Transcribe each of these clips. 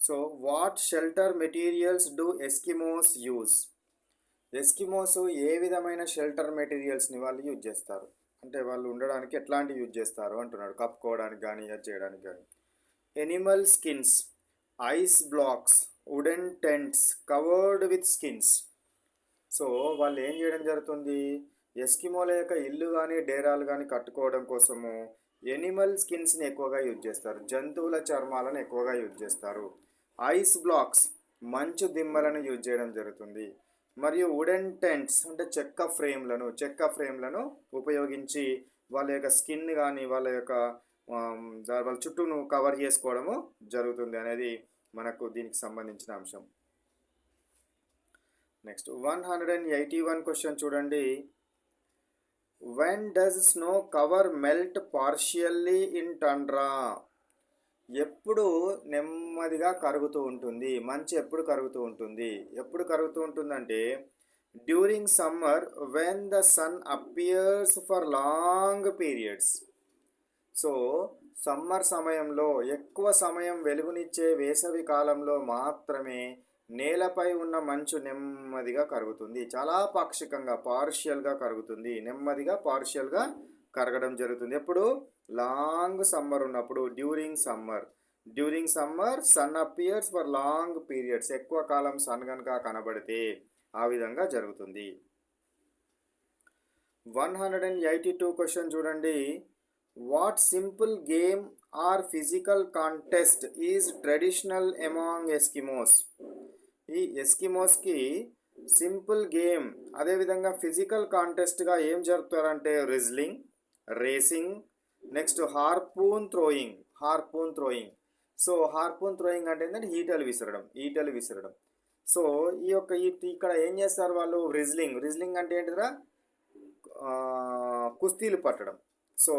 So what shelter materials do Eskimos use? Eskimos ఏ విధమైన shelter మెటీరియల్స్ని వాళ్ళు యూజ్ చేస్తారు, అంటే వాళ్ళు ఉండడానికి ఎట్లాంటి యూజ్ చేస్తారు అంటున్నాడు. కప్పుకోవడానికి కానీ అది చేయడానికి కానీ. Animal skins, ice blocks, wooden tents covered with skins. So వాళ్ళు ఏం చేయడం జరుగుతుంది, ఎస్కిమోల యొక్క ఇల్లు కానీ డేరాలు కానీ కట్టుకోవడం కోసము ఎనిమల్ స్కిన్స్ని ఎక్కువగా యూజ్ చేస్తారు, జంతువుల చర్మాలను ఎక్కువగా యూజ్ చేస్తారు. ఐస్ బ్లాక్స్, మంచు దిమ్మలను యూజ్ చేయడం జరుగుతుంది. మరియు వుడెన్ టెంట్స్ అంటే చెక్క ఫ్రేమ్లను ఉపయోగించి వాళ్ళ యొక్క స్కిన్ కానీ వాళ్ళ యొక్క వాళ్ళ చుట్టూను కవర్ చేసుకోవడము జరుగుతుంది అనేది మనకు దీనికి సంబంధించిన అంశం. నెక్స్ట్ 181 క్వశ్చన్ చూడండి. When does snow cover melt partially in tundra? ఎప్పుడు నెమ్మదిగా కరుగుతూ ఉంటుంది, మంచు ఎప్పుడు కరుగుతూ ఉంటుందంటే during summer when the sun appears for long periods. So summer సమయంలో ఎక్కువ సమయం వెలుగునిచ్చే వేసవి కాలంలో మాత్రమే నేలపై ఉన్న మంచు నెమ్మదిగా కరుగుతుంది, చాలా పాక్షికంగా పార్షియల్గా కరుగుతుంది, నెమ్మదిగా పార్షియల్గా కరగడం జరుగుతుంది. ఎప్పుడు లాంగ్ సమ్మర్ ఉన్నప్పుడు, during summer sun appears for long periods, ఎక్కువ కాలం సన్ కనుక కనబడితే ఆ విధంగా జరుగుతుంది. 182 క్వశ్చన్ చూడండి. What simple game or physical contest is traditional among Eskimos? ఈ ఎస్కిమోస్కి సింపుల్ గేమ్ అదేవిధంగా ఫిజికల్ కాంటెస్ట్గా ఏం జరుపుతారంటే wrestling, racing, next harpoon throwing. So harpoon throwing అంటే ఏంటంటే ఈటలు విసరడం. సో ఇక్కడ ఏం చేస్తారు వాళ్ళు, రిజ్లింగ్ అంటే ఏంటిరా, కుస్తీలు పట్టడం. సో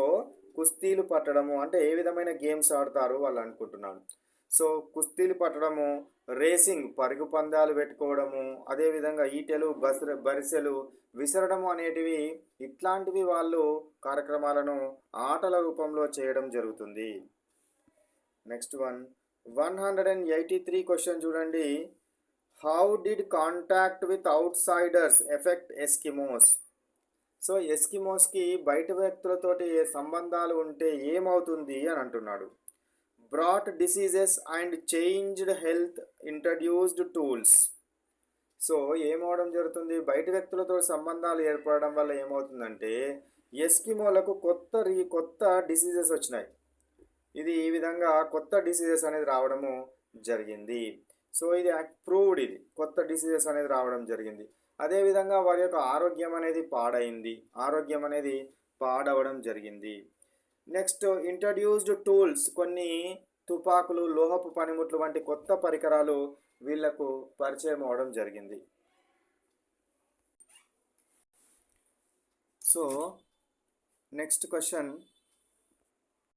కుస్తీలు పట్టడము అంటే ఏ విధమైన గేమ్స్ ఆడతారు వాళ్ళు అనుకుంటున్నాను. సో కుస్తీలు పట్టడము, రేసింగ్ పరుగు పందాలు పెట్టుకోవడము, అదేవిధంగా ఈటెలు బరిసెలు విసరడము అనేటివి, ఇట్లాంటివి వాళ్ళు కార్యక్రమాలను ఆటల రూపంలో చేయడం జరుగుతుంది. నెక్స్ట్ 183 క్వశ్చన్ చూడండి. How did contact with outsiders effect Eskimos? So ఎస్కిమోస్కి బయట వ్యక్తులతోటి సంబంధాలు ఉంటే ఏమవుతుంది అని అంటున్నాడు. Brought diseases and changed health, introduced tools. So ఏమవడం జరుగుతుంది, బయట వ్యక్తులతో సంబంధాలు ఏర్పడడం వల్ల ఏమవుతుందంటే ఎస్కిమోలకు కొత్త డిసీజెస్ వచ్చినాయి. ఇది ఈ విధంగా కొత్త డిసీజెస్ అనేది రావడము జరిగింది. సో ఇది ప్రూవ్డ్, ఇది కొత్త డిసీజెస్ అనేది రావడం జరిగింది. అదేవిధంగా వారి యొక్క ఆరోగ్యం అనేది పాడవడం జరిగింది. నెక్స్ట్ ఇంట్రడ్యూస్డ్ టూల్స్, కొన్ని తుపాకులు, లోహపు పనిముట్లు వంటి కొత్త పరికరాలు వీళ్లకు పరిచయం అవడం జరిగింది. So next question